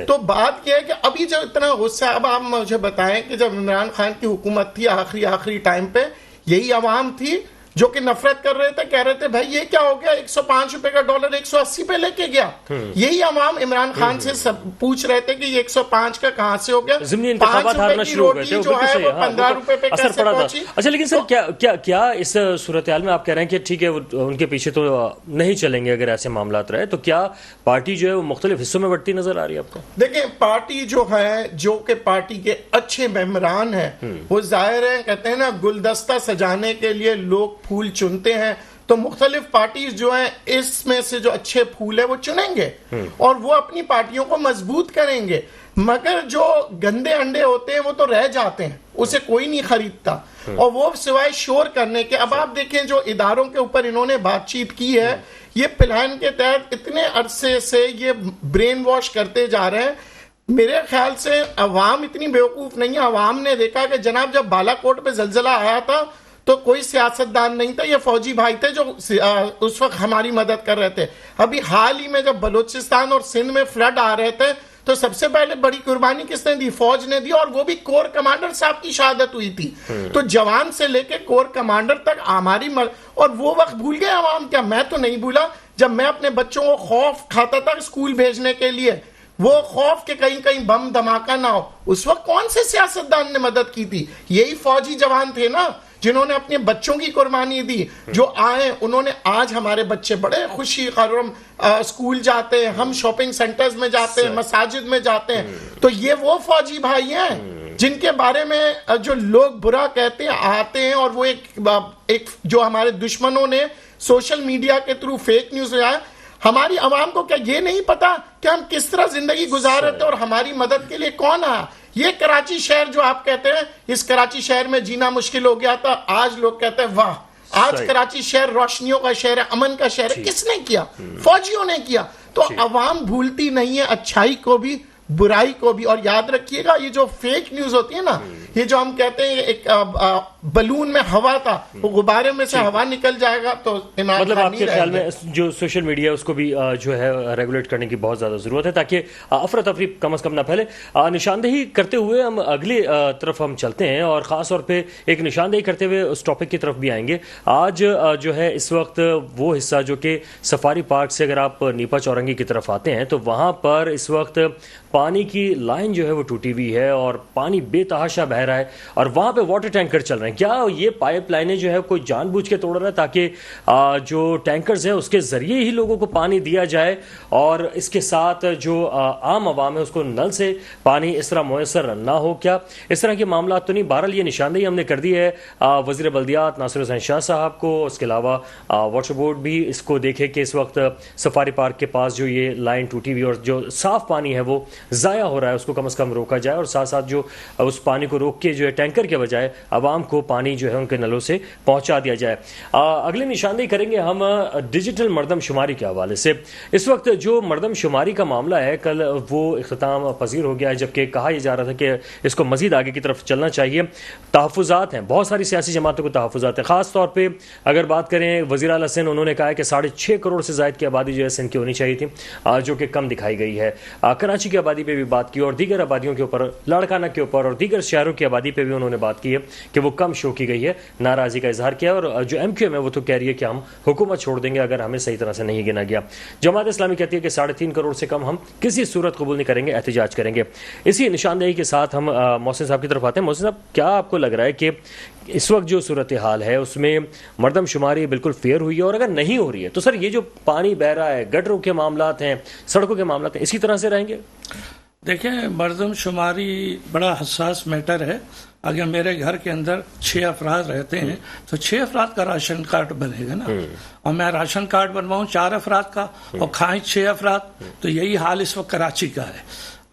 تو بات یہ ہے کہ ابھی جو اتنا غصہ, اب آپ مجھے بتائیں کہ جب عمران خان کی حکومت تھی آخری ٹائم پہ, یہی عوام تھی جو کہ نفرت کر رہے تھے, کہہ رہے تھے بھائی یہ کیا ہو گیا, 105 روپے کا ڈالر 180 پہ لے کے گیا. یہی عوام عمران خان سے پوچھ رہے تھے کہ یہ 105 کا کہاں سے ہو گیا, 5 روپے کی روٹی جو ہے وہ 15 روپے پہ کیسے پہنچی. اچھا, لیکن سر کیا اس صورتحال میں آپ کہہ رہے ہیں کہ ٹھیک ہے ان کے پیچھے تو نہیں چلیں گے اگر ایسے معاملات رہے, تو کیا پارٹی جو ہے وہ مختلف حصوں میں بٹتی نظر آ رہی ہے آپ کو؟ دیکھیں پارٹی جو ہے, جو کہ پارٹی کے اچھے ممبران ہیں, وہ ظاہر ہے کہتے ہیں نا گلدستہ سجانے کے لیے لوگ پھول چنتے ہیں, تو مختلف پارٹیز جو ہیں اس میں سے جو اچھے پھول ہیں وہ چنیں گے اور وہ اپنی پارٹیوں کو مضبوط کریں گے. مگر جو گندے انڈے ہوتے ہیں وہ تو رہ جاتے ہیں, اسے کوئی نہیں خریدتا, اور وہ سوائے شور کرنے کے. اب آپ دیکھیں جو اداروں کے اوپر انہوں نے بات چیت کی ہے, یہ پلان کے تحت اتنے عرصے سے یہ برین واش کرتے جا رہے ہیں. میرے خیال سے عوام اتنی بیوقوف نہیں ہے. عوام نے دیکھا کہ جناب جب بالا کوٹ پہ زلزلہ آیا تھا تو کوئی سیاستدان نہیں تھا, یہ فوجی بھائی تھے جو اس وقت ہماری مدد کر رہے تھے. ابھی حال ہی میں جب بلوچستان اور سندھ میں فلڈ آ رہے تھے تو سب سے پہلے بڑی قربانی کس نے دی؟ فوج نے دی, اور وہ بھی کور کمانڈر صاحب کی شہادت ہوئی تھی. تو جوان سے لے کے کور کمانڈر تک ہماری اور وہ وقت بھول گئے عوام کیا؟ میں تو نہیں بھولا جب میں اپنے بچوں کو خوف کھاتا تھا اسکول بھیجنے کے لیے, وہ خوف کہ کہیں کہیں بم دھماکہ نہ ہو. اس وقت کون سے سیاستدان نے مدد کی تھی؟ یہی فوجی جوان تھے نا. جنہوں نے اپنے بچوں کی قربانی دی, جو آئے انہوں نے, آج ہمارے بچے بڑے خوشی خرم اسکول جاتے ہیں, ہم شاپنگ سینٹرز میں جاتے ہیں, مساجد میں جاتے ہیں. تو یہ وہ فوجی بھائی ہیں جن کے بارے میں جو لوگ برا کہتے ہیں آتے ہیں, اور وہ ایک جو ہمارے دشمنوں نے سوشل میڈیا کے تھرو فیک نیوز لگایا. ہماری عوام کو کیا یہ نہیں پتا کہ ہم کس طرح زندگی گزار رہے تھے اور ہماری مدد کے لیے کون آیا؟ یہ کراچی شہر جو آپ کہتے ہیں, اس کراچی شہر میں جینا مشکل ہو گیا تھا, آج لوگ کہتے ہیں واہ, آج کراچی شہر روشنیوں کا شہر ہے, امن کا شہر ہے. کس نے کیا؟ فوجیوں نے کیا. تو عوام بھولتی نہیں ہے اچھائی کو بھی برائی کو بھی. اور یاد رکھیے گا, یہ جو فیک نیوز ہوتی ہے نا, یہ جو ہم کہتے ہیں ایک بلون میں ہوا تھا, وہ غبارے میں سے ہوا نکل جائے گا, تو مطلب آپ کے خیال میں جو سوشل میڈیا اس کو بھی جو ہے ریگولیٹ کرنے کی بہت زیادہ ضرورت ہے تاکہ افراتفری کم از کم نہ پھیلے. نشاندہی کرتے ہوئے ہم اگلی طرف ہم چلتے ہیں, اور خاص طور پہ ایک نشاندہی کرتے ہوئے اس ٹاپک کی طرف بھی آئیں گے. آج جو ہے اس وقت وہ حصہ جو کہ سفاری پارک سے اگر آپ نیپا چورنگی کی طرف آتے ہیں تو وہاں پر اس وقت پانی کی لائن جو ہے وہ ٹوٹی ہوئی ہے اور پانی بے تحاشا بہ رہا ہے, اور وہاں پہ واٹر ٹینکر چل رہے ہیں. کیا یہ پائپ لائنیں جو ہے کوئی جان بوجھ کے توڑ رہا ہے تاکہ جو ٹینکرز ہیں اس کے ذریعے ہی لوگوں کو پانی دیا جائے, اور اس کے ساتھ جو عام عوام ہے اس کو نل سے پانی اس طرح میسر نہ ہو؟ کیا اس طرح کے معاملات تو نہیں؟ بہرحال یہ نشاندہی ہم نے کر دی ہے وزیر بلدیات ناصر حسین شاہ صاحب کو. اس کے علاوہ واٹر بورڈ بھی اس کو دیکھے کہ اس وقت سفاری پارک کے پاس جو یہ لائن ٹوٹی ہوئی اور جو صاف پانی ہے وہ ضائع ہو رہا ہے, اس کو کم از کم روکا جائے, اور ساتھ ساتھ جو اس پانی کو روک کے جو ہے ٹینکر کے بجائے عوام کو پانی جو ہے ان کے نلوں سے پہنچا دیا جائے. اگلی نشاندہی کریں گے ہم ڈیجیٹل مردم شماری کے حوالے سے. اس وقت جو مردم شماری کا معاملہ ہے کل وہ اختتام پذیر ہو گیا ہے, جبکہ کہا یہ جا رہا تھا کہ اس کو مزید آگے کی طرف چلنا چاہیے. تحفظات ہیں, بہت ساری سیاسی جماعتوں کو تحفظات ہیں. خاص طور پہ اگر بات کریں وزیر اعلیٰ سندھ, انہوں نے کہا ہے کہ 6.5 کروڑ سے زائد کی آبادی جو ہے سندھ کی ہونی چاہیے تھی, جو کہ کم دکھائی گئی ہے. کراچی کی آبادی پہ بھی بات کی, اور دیگر آبادیوں کے اوپر, لاڑکانہ کے اوپر اور دیگر شہروں کی آبادی پہ بھی انہوں نے بات کی ہے کہ وہ کم شو کی گئی ہے. ناراضی کا اظہار کیا, اور جو ایم کیو ایم ہے وہ تو کہہ رہی ہے کہ ہم حکومت چھوڑ دیں گے اگر ہمیں صحیح طرح سے نہیں گنا گیا. جماعت اسلامی کہتی ہے کہ 3.5 کروڑ سے کم ہم کسی صورت قبول نہیں کریں گے, احتجاج کریں گے. اسی نشاندہی کے ساتھ ہم محسن صاحب کی طرف آتے ہیں. محسن صاحب, کیا آپ کو لگ رہا ہے کہ اس وقت جو صورتحال ہے اس میں مردم شماری بالکل فیئر ہوئی ہے, اور اگر نہیں ہو رہی ہے تو سر یہ جو پانی بہ رہا ہے, گٹروں کے معاملات ہیں, سڑکوں کے معاملات ہیں, اسی طرح سے رہیں گے؟ دیکھیں, مردم شماری بڑا حساس میٹر ہے. اگر میرے گھر کے اندر 6 افراد رہتے ہیں تو 6 افراد کا راشن کارڈ بنے گا نا, اور میں راشن کارڈ بنواؤں 4 افراد کا اور کھائیں 6 افراد, تو یہی حال اس وقت کراچی کا ہے.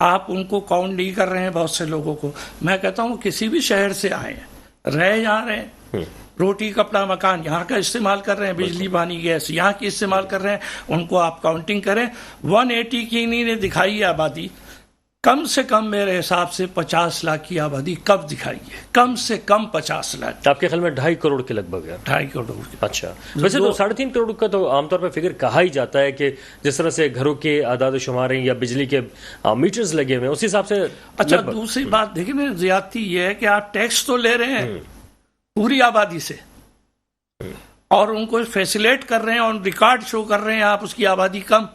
آپ ان کو کاؤنٹ نہیں کر رہے ہیں بہت سے لوگوں کو. میں کہتا ہوں کسی بھی شہر سے آئے ہیں, رہ یہاں رہے ہیں, روٹی کپڑا مکان یہاں کا استعمال کر رہے ہیں, بجلی پانی گیس یہاں کی استعمال کر رہے ہیں, ان کو آپ کاؤنٹنگ کریں. 180 کی انہی نے دکھائی ہے آبادی, کم سے کم میرے حساب سے 50 لاکھ کی آبادی کب دکھائی ہے؟ کم سے کم 50 لاکھ. آپ کے خیال میں 2.5 کروڑ کے لگ بھگ ہے؟ 2.5 کروڑ. اچھا, ویسے تو 3.5 کروڑ کا تو عام طور پہ فگر کہا ہی جاتا ہے کہ جس طرح سے گھروں کے اعداد و شمار ہیں یا بجلی کے میٹرز لگے ہوئے ہیں اس حساب سے. اچھا, دوسری بات دیکھیں نا, زیادتی یہ ہے کہ آپ ٹیکس تو لے رہے ہیں پوری آبادی سے اور ان کو فیسیلیٹ کر رہے ہیں اور ریکارڈ شو کر رہے ہیں آپ اس کی آبادی کم,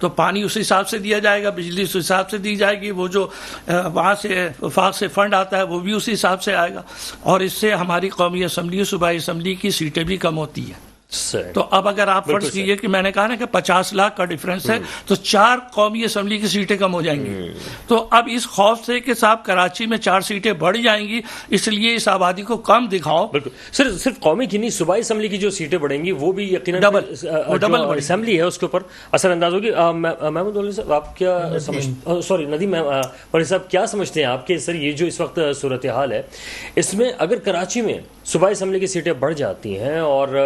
تو پانی اس حساب سے دیا جائے گا, بجلی اس حساب سے دی جائے گی, وہ جو وہاں سے وفاق سے فنڈ آتا ہے وہ بھی اسی حساب سے آئے گا, اور اس سے ہماری قومی اسمبلی صوبائی اسمبلی کی سیٹیں بھی کم ہوتی ہیں. تو اب اگر آپ فرض کیجئے کہ میں نے کہا نا کہ 50 لاکھ کا ڈیفرنس ہے, تو 4 قومی اسمبلی کی سیٹیں کم ہو جائیں گی. تو اب اس خوف سے کہ صاحب کراچی میں 4 سیٹیں بڑھ جائیں گی, اس لیے اس آبادی کو کم دکھاؤ. بالکل سر, صرف قومی کی نہیں, صوبائی اسمبلی کی جو سیٹیں بڑھیں گی وہ بھی یقیناً ڈبل اسمبلی ہے اس کے اوپر اثر انداز ہوگی. محمود مولوی صاحب, آپ کیا سوری ندیم مولوی صاحب, کیا سمجھتے ہیں آپ کہ سر یہ جو اس وقت صورتحال ہے اس میں اگر کراچی میں صوبائی اسمبلی کی سیٹیں بڑھ جاتی ہیں اور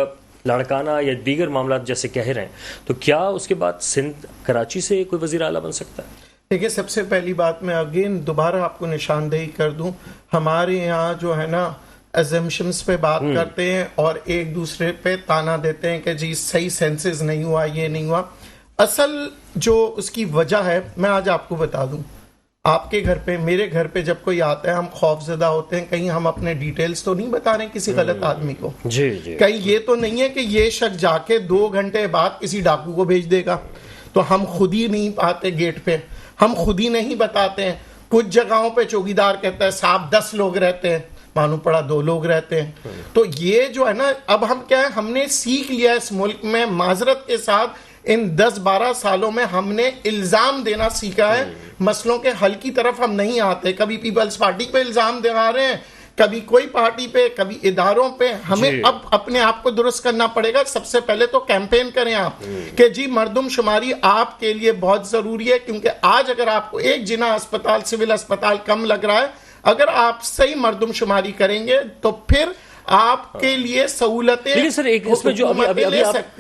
لاڑکانہ یا دیگر معاملات جیسے کہہ رہے ہیں, تو کیا اس کے بعد سندھ کراچی سے کوئی وزیر اعلیٰ بن سکتا ہے؟ دیکھیے, سب سے پہلی بات میں اگین دوبارہ آپ کو نشاندہی کر دوں, ہمارے یہاں جو ہے نا ایزمپشنز پہ بات کرتے ہیں اور ایک دوسرے پہ تانا دیتے ہیں کہ جی صحیح سینسز نہیں ہوا, یہ نہیں ہوا. اصل جو اس کی وجہ ہے میں آج آپ کو بتا دوں. آپ کے گھر پہ, میرے گھر پہ جب کوئی آتا ہے ہم خوف زدہ ہوتے ہیں, کہیں ہم اپنے ڈیٹیلز تو نہیں بتا رہے کسی غلط آدمی کو. جی جی. کہیں یہ تو نہیں ہے کہ یہ شخص جا کے 2 گھنٹے بعد کسی ڈاکو کو بھیج دے گا, تو ہم خود ہی نہیں آتے گیٹ پہ, ہم خود ہی نہیں بتاتے ہیں. کچھ جگہوں پہ چوکیدار کہتا ہے صاحب 10 لوگ رہتے ہیں, معلوم پڑا 2 لوگ رہتے ہیں. تو یہ جو ہے نا, اب ہم کیا ہے, ہم نے سیکھ لیا اس ملک میں معذرت کے ساتھ, ان 10-12 سالوں میں ہم نے الزام دینا سیکھا ہے, مسئلوں کے حل کی طرف ہم نہیں آتے. کبھی پیپلز پارٹی پہ الزام دکھا رہے ہیں, کبھی کوئی پارٹی پہ, کبھی اداروں پہ. ہمیں اب اپنے آپ کو درست کرنا پڑے گا. سب سے پہلے تو کیمپین کریں آپ کہ جی مردم شماری آپ کے لیے بہت ضروری ہے, کیونکہ آج اگر آپ کو ایک جناح اسپتال, سول اسپتال کم لگ رہا ہے, اگر آپ صحیح مردم شماری کریں گے تو پھر آپ کے لیے سہولتیں. لیکن سر ایک اس میں جو ابھی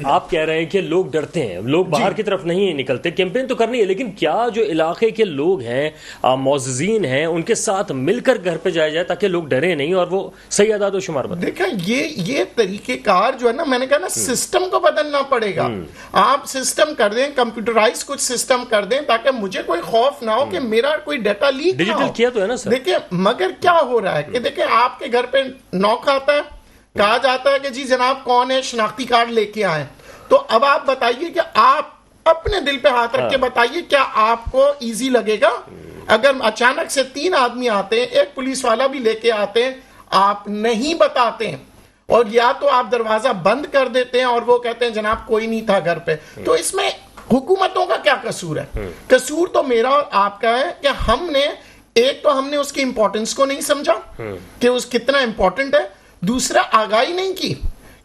آپ کہہ رہے ہیں کہ لوگ ڈرتے ہیں, لوگ باہر کی طرف نہیں نکلتے, کیمپین تو کرنی ہے, لیکن کیا جو علاقے کے لوگ ہیں, معززین ہیں, ان کے ساتھ مل کر گھر پہ جایا جائے تاکہ لوگ ڈریں نہیں اور وہ صحیح اعداد و شمار بتائیں؟ دیکھیں یہ طریقہ کار جو ہے نا, میں نے کہا نا سسٹم کو بدلنا پڑے گا. آپ سسٹم کر دیں, کمپیوٹرائز کچھ سسٹم کر دیں تاکہ مجھے کوئی خوف نہ ہو کہ میرا کوئی ڈیٹا لیک نہ ہو. ڈیجیٹل کیا تو ہے نا سر. دیکھیں مگر کیا ہو رہا ہے کہ دیکھیں آپ کے گھر پہ نوک آتا ہے, کہا جاتا ہے کہ جی جناب کون ہے, شناختی کارڈ لے کے آئیں. تو اب آپ بتائیے کہ آپ اپنے دل پہ ہاتھ رکھ کے بتائیے کیا آپ کو ایزی لگے گا اگر اچانک سے 3 آدمی آتے ہیں, ایک پولیس والا بھی لے کے آتے ہیں, آپ نہیں بتاتے ہیں, اور یا تو آپ دروازہ بند کر دیتے ہیں اور وہ کہتے ہیں جناب کوئی نہیں تھا گھر پہ. تو اس میں حکومتوں کا کیا قصور ہے؟ قصور تو میرا اور آپ کا ہے کہ ہم نے ایک تو ہم نے اس کی امپورٹنس کو نہیں سمجھا کہ اس کتنا امپورٹنٹ ہے, دوسرا آگاہی نہیں کی.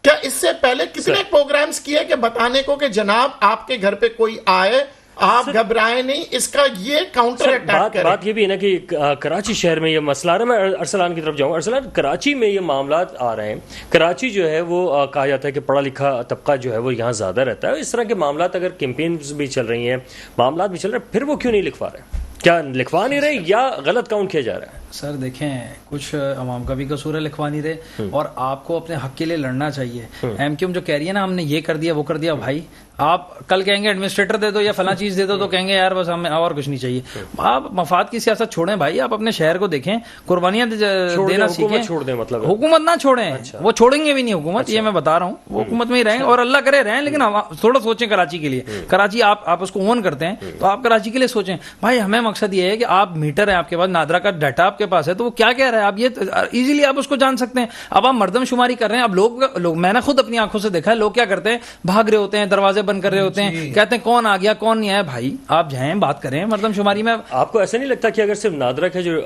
کیا اس سے پہلے کتنے پروگرامز کیے کہ بتانے کو کہ جناب آپ کے گھر پہ کوئی آئے, آپ گھبرائیں نہیں, اس کا یہ کاؤنٹر اٹیک کریں. بات یہ بھی ہے نا کہ کراچی شہر میں یہ مسئلہ آ رہا ہے. میں ارسلان کی طرف جاؤں. ارسلان, کراچی میں یہ معاملات آ رہے ہیں, کراچی جو ہے وہ کہا جاتا ہے کہ پڑھا لکھا طبقہ جو ہے وہ یہاں زیادہ رہتا ہے. اس طرح کے معاملات اگر کیمپینز بھی چل رہی ہیں, معاملات بھی چل رہے ہیں, پھر وہ کیوں نہیں لکھوا رہے؟ کیا لکھوا نہیں رہے یا غلط کاؤنٹ کیا جا رہا ہے؟ سر دیکھیں, کچھ عوام کا بھی قصور ہے, لکھوا نہیں رہے, اور آپ کو اپنے حق کے لیے لڑنا چاہیے. ایم کیو ایم جو کہہ رہی ہے نا ہم نے یہ کر دیا وہ کر دیا, بھائی آپ کل کہیں گے ایڈمنسٹریٹر دے دو یا فلاں چیز دے دو تو کہیں گے یار بس ہمیں اور کچھ نہیں چاہیے. آپ مفاد کی سیاست چھوڑیں بھائی, آپ اپنے شہر کو دیکھیں, قربانیاں دینا سیکھیں. چھوڑ دیں مطلب حکومت نہ چھوڑیں, وہ چھوڑیں گے بھی نہیں حکومت, یہ میں بتا رہا ہوں. وہ حکومت میں ہی رہیں اور اللہ کرے رہیں, لیکن تھوڑا سوچیں کراچی کے لیے. کراچی آپ اس کو اون کرتے ہیں تو آپ کراچی کے لیے سوچیں. بھائی ہمیں مقصد یہ ہے کہ آپ میٹر ہے آپ کے پاس, نادرا کا ڈیٹا آپ کے پاس ہے, تو وہ کیا کہہ رہا ہے آپ یہ ایزیلی آپ اس کو جان سکتے ہیں. اب آپ مردم شماری کر رہے ہیں, اب لوگ میں نے خود اپنی آنکھوں سے دیکھا ہے, لوگ کیا کرتے ہیں, بھاگ رہے ہوتے ہیں, دروازے بند کر رہے ہوتے ہیں, کہتے ہیں کون آ گیا کون نہیں آیا. بھائی آپ جائیں بات کریں مردم شماری میں. آپ کو ایسا نہیں لگتا کہ اگر صرف نادرا کا جو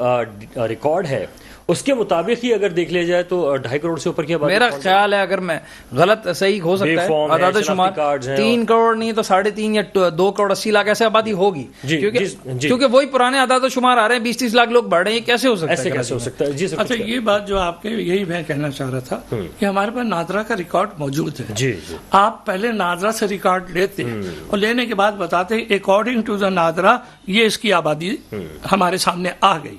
ریکارڈ ہے اس کے مطابق ہی اگر دیکھ لیا جائے تو 2.5 کروڑ سے اوپر کی آبادی؟ میرا خیال ہے, اگر میں غلط صحیح ہو سکتا ہے, اعداد و شمار 3 کروڑ نہیں تو 3.5 یا 2 کروڑ 80 لاکھ ایسے آبادی ہوگی, کیونکہ وہی پرانے اعداد و شمار آ رہے ہیں, 20-30 لاکھ لوگ بڑھ رہے ہیں. کیسے ہو سکتا ہے؟ جی سر. اچھا یہ بات جو آپ کے, یہی میں کہنا چاہ رہا تھا کہ ہمارے پاس نادرا کا ریکارڈ موجود ہے. جی آپ پہلے نادرا سے ریکارڈ لیتے اور لینے کے بعد بتاتے اکارڈنگ ٹو دا نادرا یہ اس کی آبادی ہمارے سامنے آ گئی.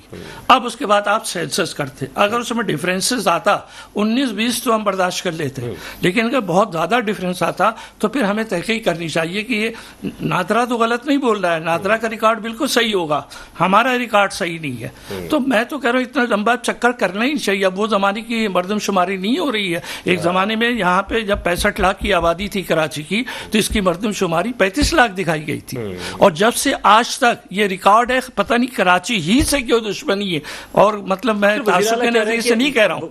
اب اس کے بعد آپ سینسس کرتے, اگر اس میں ڈفرینسز آتا 19-20 تو ہم برداشت کر لیتے, لیکن اگر بہت زیادہ ڈفرینس آتا تو پھر ہمیں تحقیق کرنی چاہیے کہ یہ نادرا تو غلط نہیں بول رہا ہے, نادرا کا ریکارڈ بالکل صحیح ہوگا, ہمارا ریکارڈ صحیح نہیں ہے. تو میں تو کہہ رہا ہوں اتنا لمبا چکر کرنا ہی چاہیے. اب وہ زمانے کی مردم شماری نہیں ہو رہی ہے. ایک زمانے میں یہاں پہ جب 65 لاکھ کی آبادی تھی کراچی کی تو اس کی مردم شماری 35 لاکھ دکھائی گئی تھی, اور جب سے آج تک یہ ریکارڈ ہے, پتہ نہیں کراچی ہی سے کیوں دشمنی ہے. اور مطلب میں تعصب کے نظریے سے نہیں کہہ رہا ہوں,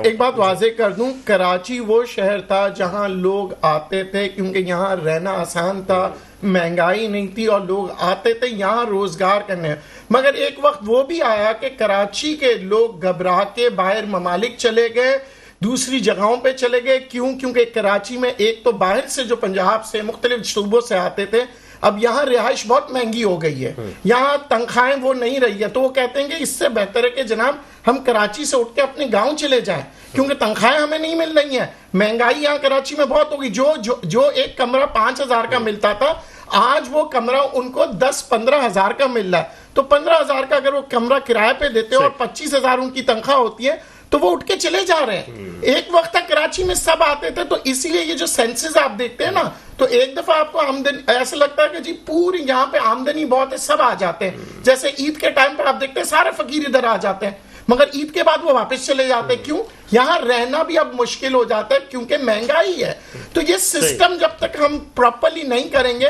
ایک بات واضح کر دوں, کراچی وہ شہر تھا جہاں لوگ آتے تھے کیونکہ یہاں رہنا آسان تھا, مہنگائی نہیں تھی, اور لوگ آتے تھے یہاں روزگار کرنے. مگر ایک وقت وہ بھی آیا کہ کراچی کے لوگ گھبرا کے باہر ممالک چلے گئے, دوسری جگہوں پہ چلے گئے. کیوں؟ کیونکہ کراچی میں ایک تو باہر سے جو پنجاب سے مختلف صوبوں سے آتے تھے, اب یہاں رہائش بہت مہنگی ہو گئی ہے, یہاں تنخواہیں وہ نہیں رہی ہے, تو وہ کہتے ہیں کہ اس سے بہتر ہے کہ جناب ہم کراچی سے اٹھ کے اپنے گاؤں چلے جائیں, کیونکہ تنخواہیں ہمیں نہیں مل رہی ہیں. مہنگائی یہاں کراچی میں بہت ہوگی. جو ایک کمرہ 5,000 کا ملتا تھا, آج وہ کمرہ ان کو 10-15 ہزار کا مل رہا ہے. تو 15 ہزار کا اگر وہ کمرہ کرایہ پہ دیتے اور 25 ہزار ان کی تنخواہ ہوتی ہے تو وہ اٹھ کے چلے جا رہے ہیں. ایک وقت تک کراچی میں سب آتے تھے, تو اسی لیے یہ جو سینسز آپ دیکھتے ہیں نا, تو ایک دفعہ آپ کو آمدنی ایسا لگتا ہے کہ جی پوری یہاں پہ آمدنی بہت ہے, سب آ جاتے ہیں. جیسے عید کے ٹائم پر آپ دیکھتے ہیں سارے فقیر ادھر آ جاتے ہیں, مگر عید کے بعد وہ واپس چلے جاتے ہیں. کیوں؟ یہاں رہنا بھی اب مشکل ہو جاتا ہے کیونکہ مہنگائی ہے. تو یہ سسٹم جب تک ہم پراپرلی نہیں کریں گے,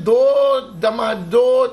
2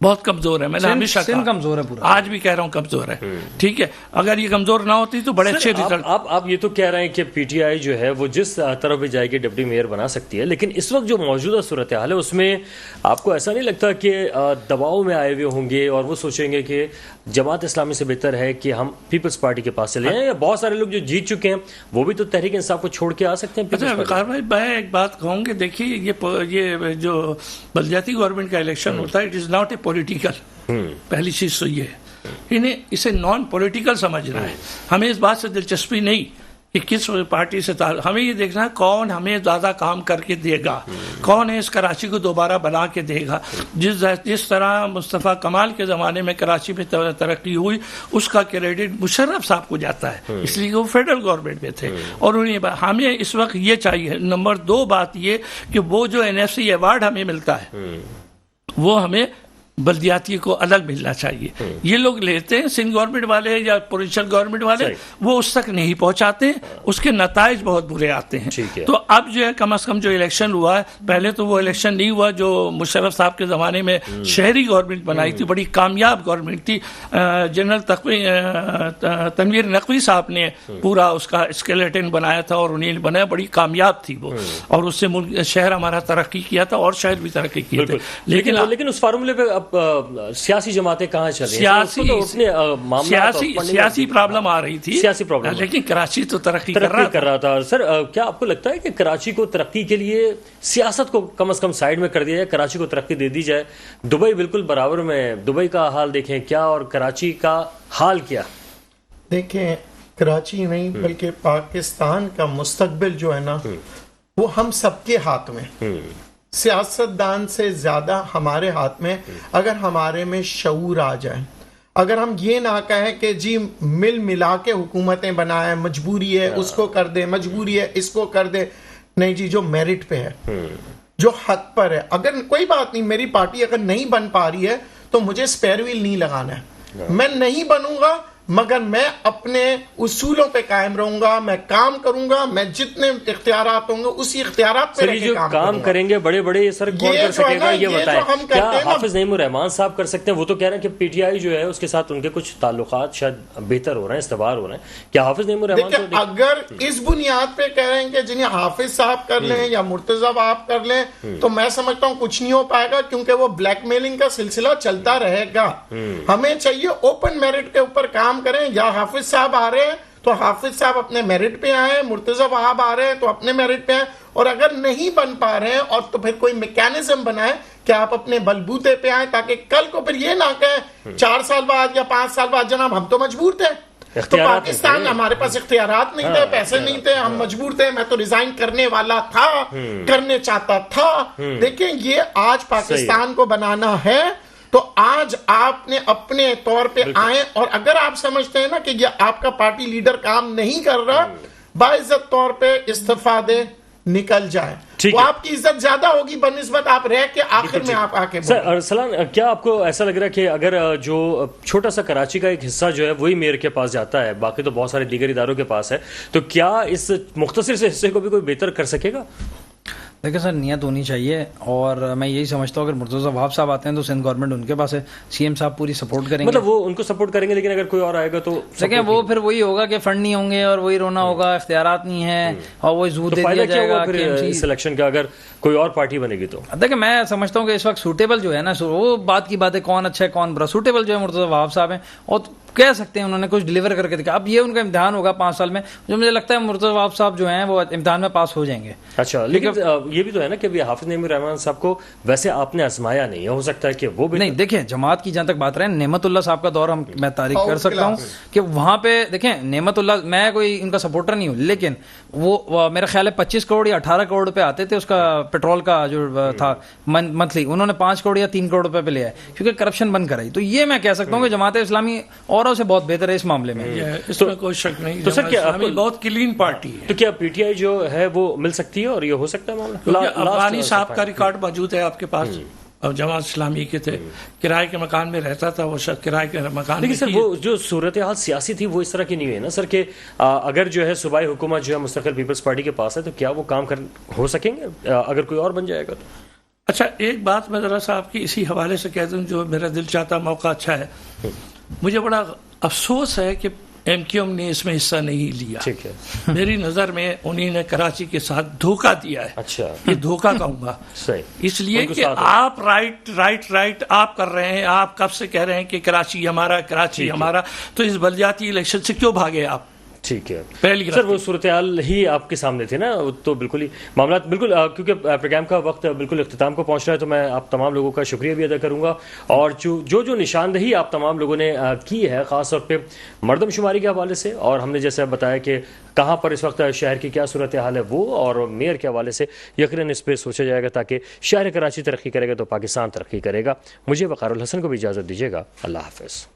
بہت کمزور ہے. میں نے ہمیشہ سندھ کہا, کمزور ہے پورا, آج بھی کہہ رہا ہوں کمزور ہے. ٹھیک ہے, اگر یہ کمزور نہ ہوتی تو بڑے اچھے ریزلٹ. آپ یہ تو کہہ رہے ہیں کہ پی ٹی آئی جو ہے وہ جس طرف بھی جائے گی ڈپٹی میئر بنا سکتی ہے, لیکن اس وقت جو موجودہ صورتحال ہے اس میں آپ کو ایسا نہیں لگتا کہ دباؤ میں آئے ہوئے ہوں گے اور وہ سوچیں گے کہ جماعت اسلامی سے بہتر ہے کہ ہم پیپلز پارٹی کے پاس چلے جائیں, یا بہت سارے لوگ جو جیت چکے ہیں وہ بھی تو تحریک انصاف کو چھوڑ کے آ سکتے ہیں؟ اچھا وقار بھائی, میں ایک بات کہوں کہ دیکھیے یہ جو بلدیاتی گورنمنٹ کا الیکشن ہوتا ہے, it is not a political. پہلی چیز تو یہ ہے, انہیں اسے نان پولیٹیکل سمجھنا ہے. ہمیں اس بات سے دلچسپی نہیں کہ کس پارٹی سے ہمیں یہ دیکھنا ہے کون ہمیں زیادہ کام کر کے دے گا, کون ہے اس کراچی کو دوبارہ بنا کے دے گا. جس طرح مصطفیٰ کمال کے زمانے میں کراچی میں ترقی ہوئی, اس کا کریڈٹ مشرف صاحب کو جاتا ہے, اس لیے وہ فیڈرل گورنمنٹ میں تھے. اور انہیں ہمیں اس وقت یہ چاہیے, نمبر 2 بات یہ کہ وہ جو NFC ایوارڈ ہمیں ملتا ہے وہ ہمیں بلدیاتی کو الگ ملنا چاہیے. یہ لوگ لیتے ہیں سندھ گورنمنٹ والے یا پروونشل گورنمنٹ والے, وہ اس تک نہیں پہنچاتے, اس کے نتائج بہت برے آتے ہیں. تو اب جو ہے کم از کم جو الیکشن ہوا ہے, پہلے تو وہ الیکشن نہیں ہوا جو مشرف صاحب کے زمانے میں شہری گورنمنٹ بنائی تھی, بڑی کامیاب گورنمنٹ تھی. جنرل تنویر نقوی صاحب نے پورا اس کا اسکیلیٹن بنایا تھا اور انہیں بنایا, بڑی کامیاب تھی وہ, اور اس سے ملک شہر ہمارا ترقی کیا تھا اور شہر بھی ترقی کیے تھے. لیکن اس فارمولے پہ سیاسی جماعتیں کہاں چل رہی ہیں؟ سیاسی پرابلم آ رہی تھی, سیاسی پرابلم, لیکن کراچی تو ترقی کر رہا تھا. سر کیا آپ کو لگتا ہے کہ کراچی کو ترقی کے لیے سیاست کو کم از کم سائیڈ میں کر دیا جائے, کراچی کو ترقی دے دی جائے؟ دبئی بالکل برابر میں, دبئی کا حال دیکھیں کیا اور کراچی کا حال کیا. دیکھیں کراچی نہیں بلکہ پاکستان کا مستقبل جو ہے نا وہ ہم سب کے ہاتھ میں, سیاستدان سے زیادہ ہمارے ہاتھ میں. اگر ہمارے میں شعور آ جائے, اگر ہم یہ نہ کہیں کہ جی مل ملا کے حکومتیں بنائیں, مجبوری ہے اس کو کر دے, مجبوری ہے اس کو کر دے, نہیں جی جو میرٹ پہ ہے, جو حق پر ہے. اگر کوئی بات نہیں, میری پارٹی اگر نہیں بن پا رہی ہے تو مجھے اسپیئر ویل نہیں لگانا ہے, میں نہیں بنوں گا, مگر میں اپنے اصولوں پہ قائم رہوں گا, میں کام کروں گا, میں جتنے اختیارات ہوں گے اسی اختیارات پہ رہ کے کام کریں گے. بڑے بڑے سر کون کر سکے گا یہ بتائیں؟ کیا حافظ نعیم الرحمان صاحب کر سکتے ہیں؟ وہ تو کہہ رہے ہیں کہ پی ٹی آئی جو ہے اس کے ساتھ ان کے کچھ تعلقات شاید بہتر ہو رہے ہیں, استوار ہو رہے ہیں. کیا حافظ نعیم الرحمان اگر اس بنیاد پہ کہہ رہے ہیں کہ جنہیں حافظ صاحب کر لیں یا مرتضی آپ کر لیں, تو میں سمجھتا ہوں کچھ نہیں ہو پائے گا, کیونکہ وہ بلیک میلنگ کا سلسلہ چلتا رہے گا. ہمیں چاہیے اوپن میرٹ کے اوپر کام کریں. یا حافظ صاحب آ رہے ہیں تو حافظ صاحب اپنے میرٹ پہ آئیں, مرتضی وہاب آ رہے ہیں تو اپنے میرٹ پہ آئیں, اور اگر نہیں بن پا رہے ہیں اور تو پھر کوئی میکینزم بنائیں کہ آپ اپنے بلبوتے پہ آئیں, تاکہ کل کو پھر یہ نہ کہیں 4 سال بعد یا 5 سال بعد جناب ہم تو مجبور تھے, تو پاکستان ہمارے پاس اختیارات نہیں تھے, پیسے نہیں تھے, ہم مجبور تھے, میں تو ریزائن کرنے والا تھا, کرنے چاہتا تھا. دیکھیں یہ آج پاکستان کو بنانا ہے تو آج آپ نے اپنے طور پہ آئیں, اور اگر آپ سمجھتے ہیں نا کہ یہ آپ کا پارٹی لیڈر کام نہیں کر رہا, باعزت طور پہ استعفیٰ دے, نکل جائے, وہ آپ کی عزت زیادہ ہوگی بنسبت آپ رہ کے آخر میں آپ آکے سر. ارسلان, کیا آپ کو ایسا لگ رہا ہے کہ اگر جو چھوٹا سا کراچی کا ایک حصہ جو ہے وہی میئر کے پاس جاتا ہے, باقی تو بہت سارے دیگر اداروں کے پاس ہے, تو کیا اس مختصر سے حصے کو بھی کوئی بہتر کر سکے گا؟ دیکھیں سر, نیت ہونی چاہیے, اور میں یہی سمجھتا ہوں اگر مرتضی وہاب صاحب آتے ہیں تو سندھ گورنمنٹ ان کے پاس ہے, سی ایم صاحب پوری سپورٹ کریں گے, مطلب وہ ان کو سپورٹ کریں گے, لیکن اگر کوئی اور آئے گا تو دیکھیں وہ پھر وہی ہوگا کہ فنڈ نہیں ہوں گے اور وہی رونا ہوگا, اختیارات نہیں ہے, اور وہی زور دے دیا جائے گا اس الیکشن کا اگر کوئی اور پارٹی بنے گی تو. دیکھیں میں سمجھتا ہوں کہ اس وقت سوٹیبل جو ہے نا, وہ بات کی بات ہے کون اچھا ہے کون برا, سوٹیبل جو ہے مرتضی وہاب صاحب ہیں, اور کہہ سکتے ہیں انہوں نے کچھ ڈیلیور کر کے دکھا. اب یہ ان کا امتحان ہوگا 5 سال میں, جو مجھے لگتا ہے مرتضی وہاب صاحب جو ہیں وہ امتحان میں پاس ہو جائیں گے. اچھا, لیکن یہ بھی تو ہے نا کہ حافظ نعیم الرحمان صاحب کو ویسے آپ نے آزمایا نہیں ہے, ہو سکتا ہے کہ وہ بھی نہیں. دیکھیں جماعت کی جہاں تک بات رہے, نعمت اللہ صاحب کا دور میں تاریخ کر سکتا ہوں کہ وہاں پہ دیکھیں نعمت اللہ, میں کوئی ان کا سپورٹر نہیں ہوں, لیکن وہ میرا خیال ہے 25 کروڑ یا 18 کروڑ روپے آتے تھے اس کا پیٹرول کا جو تھا منتھلی, انہوں نے 5 کروڑ یا 3 کروڑ روپے پہ لیا ہے کیونکہ کرپشن بند کرائی. تو یہ میں کہہ سکتا ہوں کہ جماعت اسلامی اوروں سے بہت بہتر ہے اس معاملے میں, اس میں کوئی شک نہیں. تو سر کیا بہت کلین پارٹی ہے, تو کیا پی ٹی آئی جو ہے وہ مل سکتی ہے اور یہ ہو سکتا ہے معاملہ؟ افغانی صاحب کا ریکارڈ موجود ہے آپ کے پاس, اب جماعت اسلامی کے تھے, کرائے کے مکان میں رہتا تھا وہ شخص, کرائے کے مکان. لیکن سر وہ جو صورتحال سیاسی تھی وہ اس طرح کی نہیں ہوئی نا سر, کہ اگر جو ہے صوبائی حکومت جو ہے مستقل پیپلز پارٹی کے پاس ہے تو کیا وہ کام ہو سکیں گے اگر کوئی اور بن جائے گا تو؟ اچھا ایک بات میں ذرا سا آپ کی اسی حوالے سے کہہ دوں جو میرا دل چاہتا موقع اچھا ہے. مجھے بڑا افسوس ہے کہ ایم کیو ایم نے اس میں حصہ نہیں لیا. ٹھیک ہے. میری نظر میں انہیں نے کراچی کے ساتھ دھوکہ دیا ہے. اچھا یہ دھوکہ کہوں گا صحیح. اس لیے ان کو کہ ساتھ آپ رائٹ آپ کر رہے ہیں. آپ کب سے کہہ رہے ہیں کہ کراچی ہمارا کراچی ہمارا, تو اس بلدیاتی الیکشن سے کیوں بھاگے آپ؟ ٹھیک ہے پہلی سر. وہ صورتحال ہی آپ کے سامنے تھے نا, تو بالکل ہی معاملات بالکل, کیونکہ پروگرام کا وقت بالکل اختتام کو پہنچ رہا ہے, تو میں آپ تمام لوگوں کا شکریہ بھی ادا کروں گا. اور جو نشاندہی آپ تمام لوگوں نے کی ہے, خاص طور پہ مردم شماری کے حوالے سے, اور ہم نے جیسے بتایا کہ کہاں پر اس وقت شہر کی کیا صورتحال ہے وہ, اور میئر کے حوالے سے یقیناً اس پہ سوچا جائے گا تاکہ شہر کراچی ترقی کرے گا تو پاکستان ترقی کرے گا. مجھے وقار الحسن کو بھی اجازت دیجیے گا. اللہ حافظ.